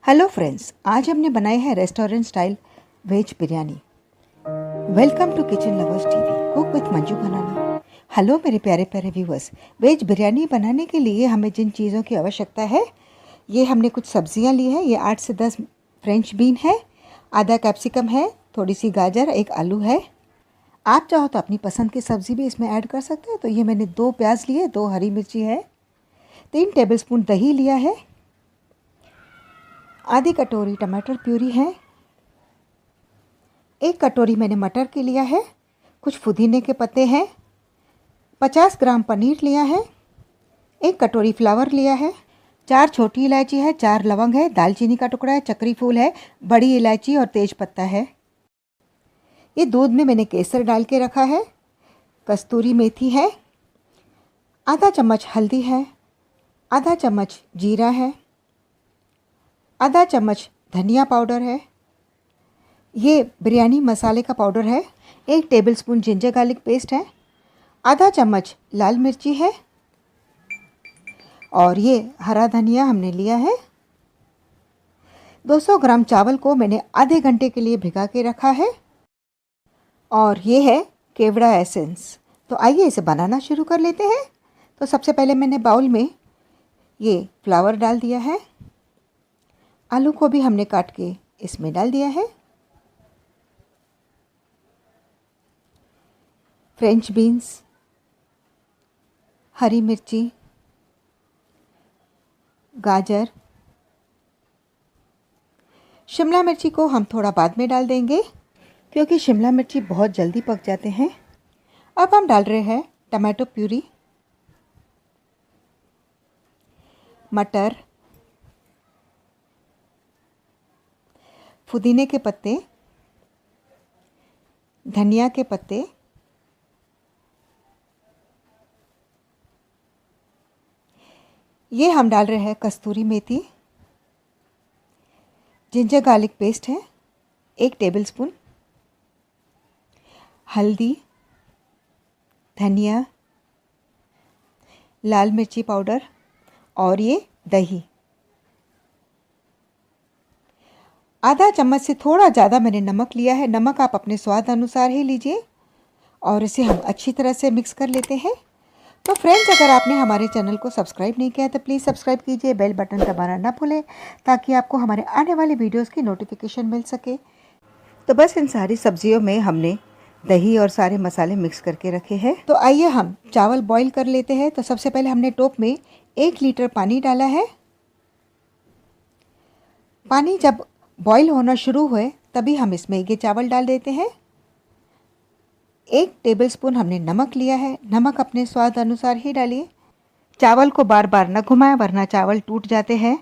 Hello friends, आज हमने बनाई है restaurant style veg biryani. Welcome to Kitchen Lovers TV, cook with Manju बनाना। हेलो मेरे प्यारे प्यारे व्यूअर्स। वेज बिरयानी बनाने के लिए हमें जिन चीज़ों की आवश्यकता है, ये हमने कुछ सब्जियां ली है। ये 8 से 10 फ्रेंच बीन है, आधा कैप्सिकम है, थोड़ी सी गाजर, एक आलू है। आप चाहो तो अपनी पसंद की सब्ज़ी भी इसमें ऐड कर सकते हैं। तो ये मैंने 2 प्याज लिए, 2 हरी मिर्ची है, 3 टेबलस्पून दही लिया है, आधी कटोरी टमाटर प्यूरी है, 1 कटोरी मैंने मटर की लिया है, कुछ पुदीने के पत्ते हैं, 50 ग्राम पनीर लिया है, 1 कटोरी फ्लावर लिया है, 4 छोटी इलायची है, 4 लवंग है, दालचीनी का टुकड़ा है, चक्री फूल है, बड़ी इलायची और तेज पत्ता है। ये दूध में मैंने केसर डाल के रखा है, कस्तूरी मेथी है, आधा चम्मच हल्दी है, आधा चम्मच जीरा है, आधा चम्मच धनिया पाउडर है, ये बिरयानी मसाले का पाउडर है, 1 टेबलस्पून जिंजर गार्लिक पेस्ट है, आधा चम्मच लाल मिर्ची है और ये हरा धनिया हमने लिया है। 200 ग्राम चावल को मैंने आधे घंटे के लिए भिगा के रखा है और ये है केवड़ा एसेंस। तो आइए इसे बनाना शुरू कर लेते हैं। तो सबसे पहले मैंने बाउल में ये फ्लावर डाल दिया है, आलू को भी हमने काट के इसमें डाल दिया है, फ्रेंच बीन्स, हरी मिर्ची, गाजर, शिमला मिर्ची को हम थोड़ा बाद में डाल देंगे क्योंकि शिमला मिर्ची बहुत जल्दी पक जाते हैं। अब हम डाल रहे हैं टमाटो प्यूरी, मटर, पुदीने के पत्ते, धनिया के पत्ते, ये हम डाल रहे हैं कस्तूरी मेथी, जिंजर गार्लिक पेस्ट है 1 टेबलस्पून, हल्दी, धनिया, लाल मिर्ची पाउडर और ये दही। आधा चम्मच से थोड़ा ज़्यादा मैंने नमक लिया है, नमक आप अपने स्वाद अनुसार ही लीजिए और इसे हम अच्छी तरह से मिक्स कर लेते हैं। तो फ्रेंड्स, अगर आपने हमारे चैनल को सब्सक्राइब नहीं किया है तो प्लीज़ सब्सक्राइब कीजिए, बेल बटन दबाना ना भूलें ताकि आपको हमारे आने वाले वीडियोस की नोटिफिकेशन मिल सके। तो बस इन सारी सब्जियों में हमने दही और सारे मसाले मिक्स करके रखे हैं। तो आइए हम चावल बॉईल कर लेते हैं। तो सबसे पहले हमने टोप में 1 लीटर पानी डाला है। पानी जब बॉईल होना शुरू हुए तभी हम इसमें ये चावल डाल देते हैं। 1 टेबलस्पून हमने नमक लिया है, नमक अपने स्वाद अनुसार ही डालिए। चावल को बार बार न घुमाएं वरना चावल टूट जाते हैं।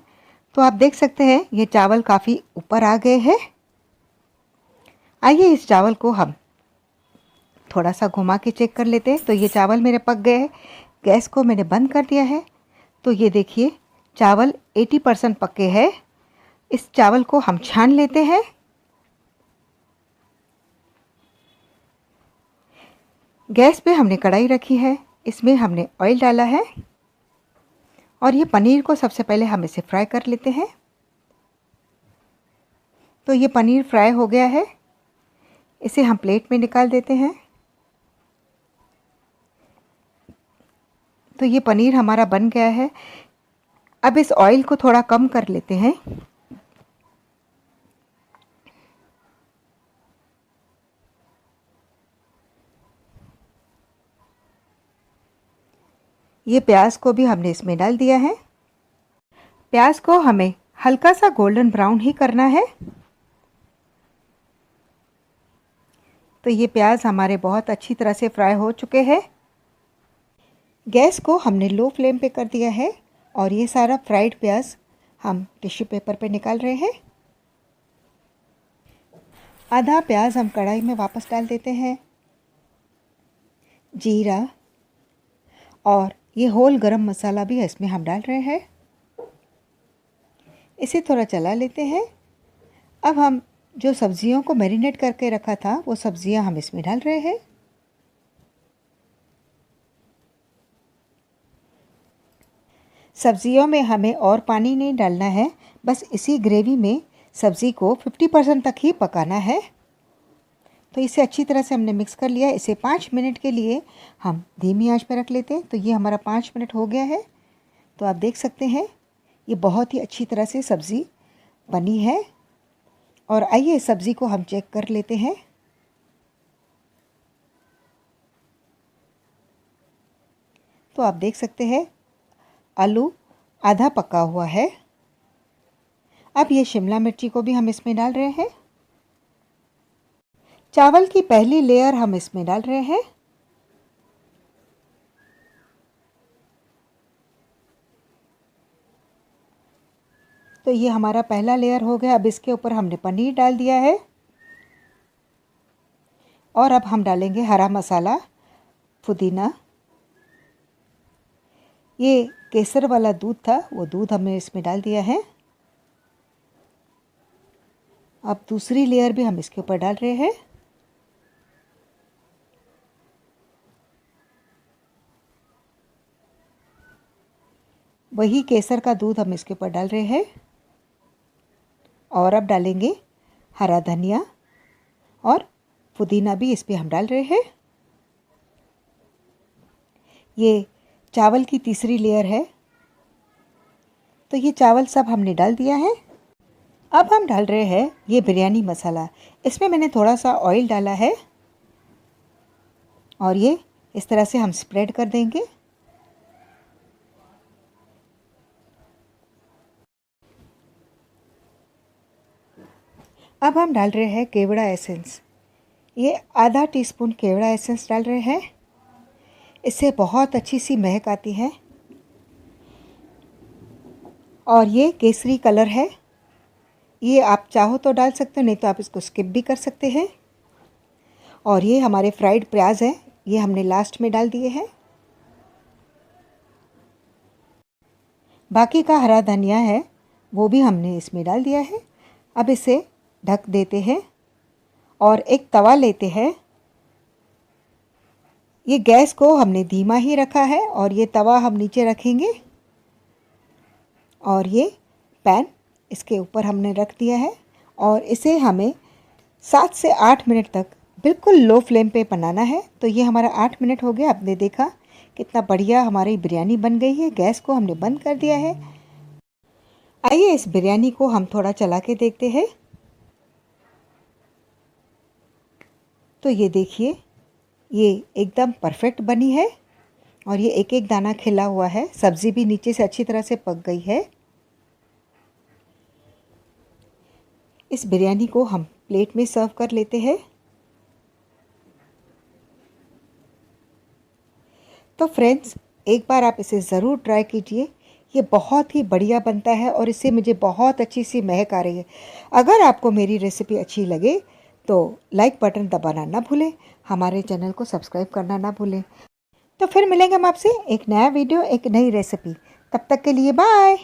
तो आप देख सकते हैं ये चावल काफ़ी ऊपर आ गए हैं। आइए इस चावल को हम थोड़ा सा घुमा के चेक कर लेते हैं। तो ये चावल मेरे पक गए हैं। गैस को मैंने बंद कर दिया है। तो ये देखिए चावल 80% पके हैं। इस चावल को हम छान लेते हैं। गैस पे हमने कढ़ाई रखी है, इसमें हमने ऑयल डाला है और ये पनीर को सबसे पहले हम इसे फ्राई कर लेते हैं। तो ये पनीर फ्राई हो गया है, इसे हम प्लेट में निकाल देते हैं। तो ये पनीर हमारा बन गया है। अब इस ऑयल को थोड़ा कम कर लेते हैं। ये प्याज को भी हमने इसमें डाल दिया है। प्याज को हमें हल्का सा गोल्डन ब्राउन ही करना है। तो ये प्याज हमारे बहुत अच्छी तरह से फ्राई हो चुके हैं। गैस को हमने लो फ्लेम पे कर दिया है और ये सारा फ्राइड प्याज हम टिश्यू पेपर पे निकाल रहे हैं। आधा प्याज हम कढ़ाई में वापस डाल देते हैं। जीरा और ये होल गरम मसाला भी इसमें हम डाल रहे हैं। इसे थोड़ा चला लेते हैं। अब हम जो सब्जियों को मैरिनेट करके रखा था वो सब्जियां हम इसमें डाल रहे हैं। सब्जियों में हमें और पानी नहीं डालना है, बस इसी ग्रेवी में सब्ज़ी को 50% तक ही पकाना है। तो इसे अच्छी तरह से हमने मिक्स कर लिया। इसे 5 मिनट के लिए हम धीमी आंच पर रख लेते हैं। तो ये हमारा 5 मिनट हो गया है। तो आप देख सकते हैं ये बहुत ही अच्छी तरह से सब्ज़ी बनी है। और आइए सब्ज़ी को हम चेक कर लेते हैं। तो आप देख सकते हैं आलू आधा पका हुआ है। अब ये शिमला मिर्ची को भी हम इसमें डाल रहे हैं। चावल की पहली लेयर हम इसमें डाल रहे हैं। तो ये हमारा पहला लेयर हो गया। अब इसके ऊपर हमने पनीर डाल दिया है। और अब हम डालेंगे हरा मसाला, पुदीना। ये केसर वाला दूध था, वो दूध हमने इसमें डाल दिया है। अब दूसरी लेयर भी हम इसके ऊपर डाल रहे हैं। वही केसर का दूध हम इसके ऊपर डाल रहे हैं। और अब डालेंगे हरा धनिया और पुदीना भी इस पे हम डाल रहे हैं। ये चावल की तीसरी लेयर है। तो ये चावल सब हमने डाल दिया है। अब हम डाल रहे हैं ये बिरयानी मसाला। इसमें मैंने थोड़ा सा ऑयल डाला है और ये इस तरह से हम स्प्रेड कर देंगे। अब हम डाल रहे हैं केवड़ा एसेंस। ये आधा टीस्पून केवड़ा एसेंस डाल रहे हैं। इससे बहुत अच्छी सी महक आती है। और ये केसरी कलर है। ये आप चाहो तो डाल सकते हो, नहीं तो आप इसको स्किप भी कर सकते हैं। और ये हमारे फ्राइड प्याज हैं, ये हमने लास्ट में डाल दिए हैं। बाकी का हरा धनिया है वो भी हमने इसमें डाल दिया है। अब इसे ढक देते हैं और एक तवा लेते हैं। ये गैस को हमने धीमा ही रखा है और ये तवा हम नीचे रखेंगे। और ये पैन इसके ऊपर हमने रख दिया है और इसे हमें 7 से 8 मिनट तक बिल्कुल लो फ्लेम पे बनाना है। तो ये हमारा 8 मिनट हो गया। आपने देखा कितना बढ़िया हमारी बिरयानी बन गई है। गैस को हमने बंद कर दिया है। आइए इस बिरयानी को हम थोड़ा चला के देखते हैं। तो ये देखिए ये एकदम परफेक्ट बनी है और ये एक एक दाना खिला हुआ है। सब्ज़ी भी नीचे से अच्छी तरह से पक गई है। इस बिरयानी को हम प्लेट में सर्व कर लेते हैं। तो फ्रेंड्स एक बार आप इसे ज़रूर ट्राई कीजिए। ये बहुत ही बढ़िया बनता है और इससे मुझे बहुत अच्छी सी महक आ रही है। अगर आपको मेरी रेसिपी अच्छी लगे तो लाइक बटन दबाना ना भूलें, हमारे चैनल को सब्सक्राइब करना ना भूलें। तो फिर मिलेंगे हम आपसे एक नया वीडियो, एक नई रेसिपी। तब तक के लिए बाय।